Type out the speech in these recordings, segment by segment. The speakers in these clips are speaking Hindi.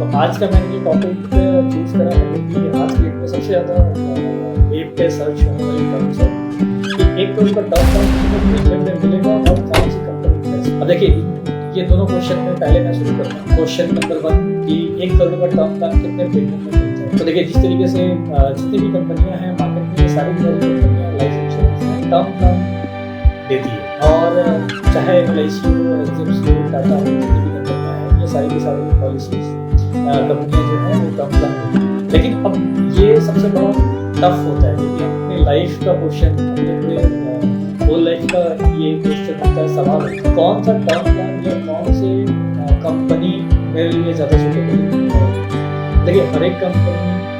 तो आज का मैंने जो टॉपिक चूज करा है क्योंकि आज की डेट में सबसे ज़्यादा वेब पे सर्च होने वाली टर्म्स है कि एक तो उनका टर्म प्रीमियम में मिलेगा और कौन सी कंपनी है। अब देखिए ये दोनों क्वेश्चन में पहले मैं शुरू करता हूँ। क्वेश्चन नंबर 1 कि 1 करोड़ का टर्म प्लान कितने प्रीमियम में मिलता है। तो देखिए जिस तरीके से जितनी भी कंपनियां हैं मार्केट में, सारी कंपनियां लाइफ इंश्योरेंस में टर्म प्लान देती है और चाहे LIC हो, HDFC हो, टाटा हो, जितनी भी कंपनियां हैं ये सारी की सारी पॉलिसीज कंपनियां जो है वो टर्म प्लान देती है। लेकिन अब ये सबसे बड़ा टफ होता है क्योंकि अपने लाइफ का क्वेश्चन, अपने पूरे होल लाइफ का ये क्वेश्चन होता है, सवाल होता है कौन सा टर्म प्लान या कौन से कंपनी मेरे लिए ज़्यादा सूटेबल है। देखिए हर एक कंपनी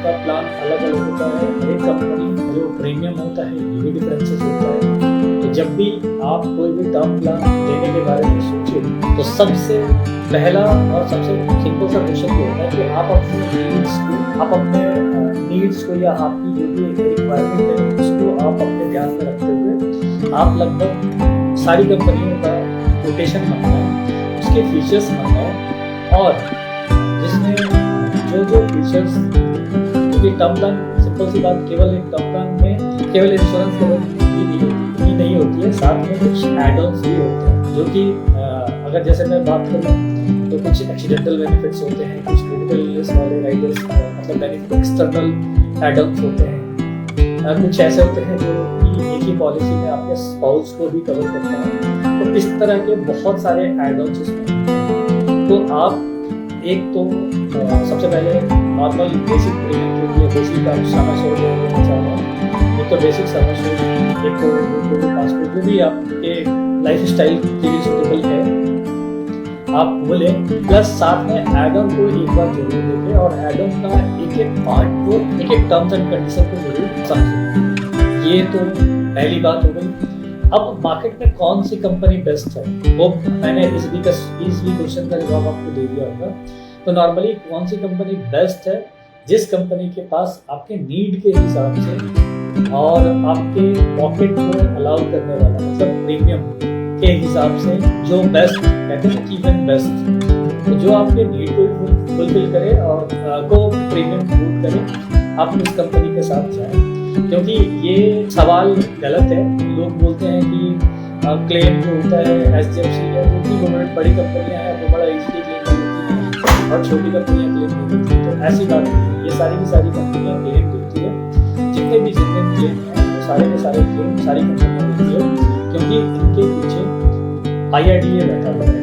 का प्लान अलग अलग होता है, हर एक कंपनी जो प्रीमियम होता है ये भी डिफरेंसेस होता है। तो जब भी आप कोई भी टर्म प्लान लेने के बारे में सोचें तो सबसे पहला और सबसे सिंपल सा क्वेश्चन ये होता है कि आप अपने नीड्स को या आपकी जो भी रिक्वायरमेंट है उसको आप अपने ध्यान में रखते हुए आप लगभग सारी कंपनियों का कोटेशन मांगना है, उसके फीचर्स मांगना है और जिसमें जो फीचर्स, क्योंकि टर्म प्लान सिंपल सी बात केवल एक टर्म प्लान में केवल इंश्योरेंस कवर ही नहीं होती है, साथ में कुछ एड-ऑन्स भी होते हैं जो कि अगर जैसे मैं बात करूँ तो कुछ एक्सीडेंटल बेनिफिट्स होते हैं, कुछ क्रिटिकल इलनेस वाले राइडर्स मतलब बेनिफिट एक्सटर्नल एड-ऑन्स होते हैं, कुछ ऐसे होते हैं जो कि एक ही पॉलिसी में आपके स्पाउस को भी कवर करता है। तो इस तरह के बहुत सारे एड-ऑन्स इसमें। तो आप एक तो सबसे पहले नॉर्मल बेसिक प्रीमियम जो भी है, बेसिक का सम एश्योर्ड लेना चाह रहे हैं, एक तो बेसिक सम एश्योर्ड, एक तो पासपोर्ट जो भी आपके लाइफ स्टाइल के लिए सूटेबल है आप वो लें, प्लस साथ में एड ऑन को एक बार जरूर देखें और एड ऑन का एक एक पार्ट को, एक एक टर्म्स एंड कंडीशन को जरूर समझें। ये तो पहली बात हो गई। अब मार्केट में कौन सी कंपनी बेस्ट है वो मैंने इस क्वेश्चन का जवाब आपको दे दिया होगा। तो नॉर्मली कौन सी कंपनी बेस्ट है, जिस कंपनी के पास आपके नीड के हिसाब से और आपके पॉकेट को अलाउ करने वाला मतलब प्रीमियम के हिसाब से जो बेस्ट कहते हैं इवन बेस्ट, तो जो आपके नीड को फुलफिल करे और को प्रीमियम फूड करे, आप उस कंपनी के साथ जाएं। क्योंकि ये सवाल गलत है, लोग बोलते हैं कि क्लेम जो होता है HDFC या जो भी गवर्नमेंट बड़ी कंपनियां हैं वो बड़ा इजीली क्लेम कर देती हैं और छोटी कंपनियां क्लेम नहीं देती। तो ऐसी बात नहीं है, ये सारी की सारी कंपनियां क्लेम देती है, जितने भी क्लेम हैं वो सारे के सारे क्लेम सारी कंपनियां देती है क्योंकि इनके पीछे IRDA बैठा हुआ है,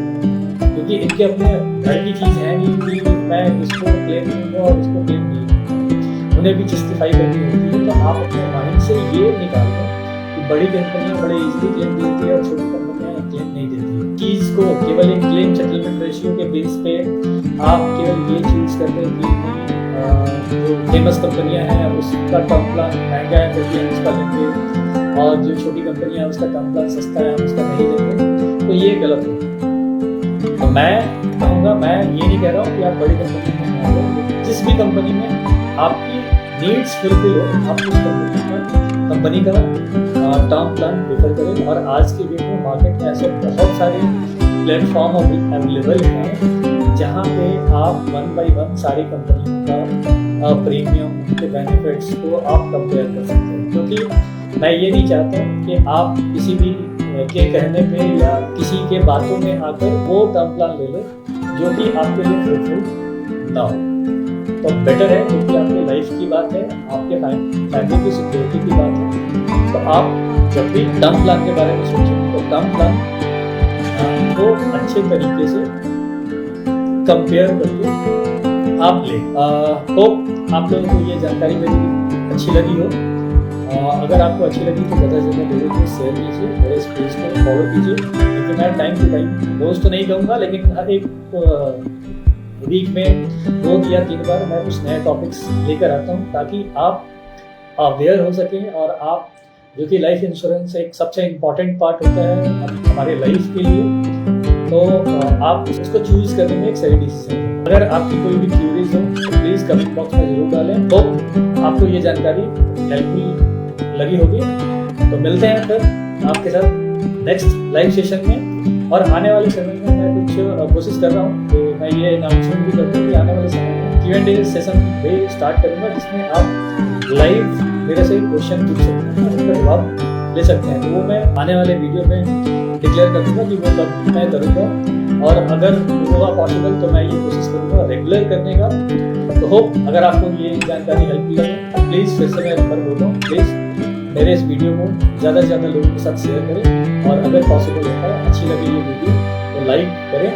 क्योंकि इनके अपने घर की चीज़ है नहीं कि मैं इसको क्लेम करूँगा और इसको क्लेम नहीं करूँगा, उन्हें भी जस्टिफाई करनी होती है। तो आप अपने माइंड से ये निकाल दो कि बड़ी कंपनियां बड़े इजीली क्लेम देती है और छोटी कंपनियां क्लेम नहीं देती है। चीज़ को केवल एक क्लेम सेटलमेंट रेशियो के बेस पे आप केवल ये चूज करते हैं कि जो फेमस कंपनियां हैं उसका टर्म प्लान महंगा है फिर हम उसका लेंगे और जो छोटी कंपनियां हैं उसका टर्म प्लान सस्ता है हम उसका नहीं लेंगे, तो ये गलत है। तो मैं कहूँगा, मैं ये नहीं कह रहा हूँ कि आप बड़ी कंपनी में आ जाओ, जिस भी कंपनी में आपकी नीड्स फुलफिल हो आप उस कंपनी का टर्म प्लान प्रेफर करें। और आज की डेट में मार्केट में ऐसे बहुत सारे प्लेटफॉर्म अवेलेबल हैं जहाँ पे आप 1 by 1 सारी कंपनियों का प्रीमियम के बेनिफिट्स को आप कंपेयर कर सकते हैं। क्योंकि मैं ये नहीं चाहता कि आप किसी भी के कहने पे या किसी के बातों में आकर वो टर्म प्लान ले लें जो कि आपके लिए फ्रूटफुल ना हो। तो बेटर है, क्योंकि आपके लाइफ की बात है, आपके फैमिली की सिक्योरिटी की बात है। तो आप जब भी टर्म प्लान के बारे में सोचें तो टर्म प्लान को अच्छे तरीके से कंपेयर करके आप लें। होप आप लोगों को ये जानकारी मेरी अच्छी लगी हो। अगर आपको अच्छी लगी तो ज़्यादा से ज़्यादा लोगों को शेयर कीजिए, मेरे इस पेज को फॉलो कीजिए, क्योंकि मैं टाइम टू टाइम रोज़ तो नहीं कहूँगा लेकिन हर एक वीक में 2 या 3 बार मैं कुछ नए टॉपिक्स लेकर आता हूँ ताकि आप अवेयर हो सकें और आप जो कि लाइफ इंश्योरेंस एक सबसे इम्पॉर्टेंट पार्ट होता है हमारे लाइफ के लिए, तो आप उसको चूज़ करने में एक सही डिसीजन है। अगर आपकी कोई भी क्यूरीज हो तो प्लीज़ कमेंट बॉक्स में ज़रूर डालें। तो आपको ये जानकारी हेल्पफुल लगी होगी। तो मिलते हैं फिर आपके साथ नेक्स्ट लाइव सेशन में, और आने वाले समय में मैं कुछ कोशिश कर रहा हूँ कि मैं ये अनाउंसमेंट भी कर दूँ कि आने वाले समय सेकंड सेशन भी स्टार्ट करूँगा जिसमें आप लाइव मेरे से क्वेश्चन पूछ सकते हैं, उसका जवाब ले सकते हैं। तो वो मैं आने वाले वीडियो में डिक्लेयर कर दूँगा कि वो कब मैं करूँगा, और अगर होगा पॉसिबल तो मैं ये कोशिश करूँगा रेगुलर करने का। तो होप अगर आपको ये जानकारी हेल्पफुल लगे, प्लीज़ फिर से मैं एक बार बोल रहा हूँ, प्लीज़ मेरे इस वीडियो को ज़्यादा से ज़्यादा लोगों के साथ शेयर करें, और अगर पॉसिबल होता है अच्छी लगे ये वीडियो तो लाइक करें,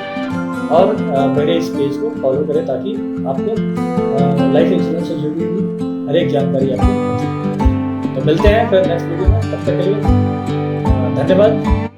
और मेरे इस पेज को फॉलो करें ताकि आपको लाइफ इंश्योरेंस से जुड़ी हुई हर एक जानकारी आपको मिल सके। तो मिलते हैं फिर नेक्स्ट वीडियो में, तब तक के लिए धन्यवाद।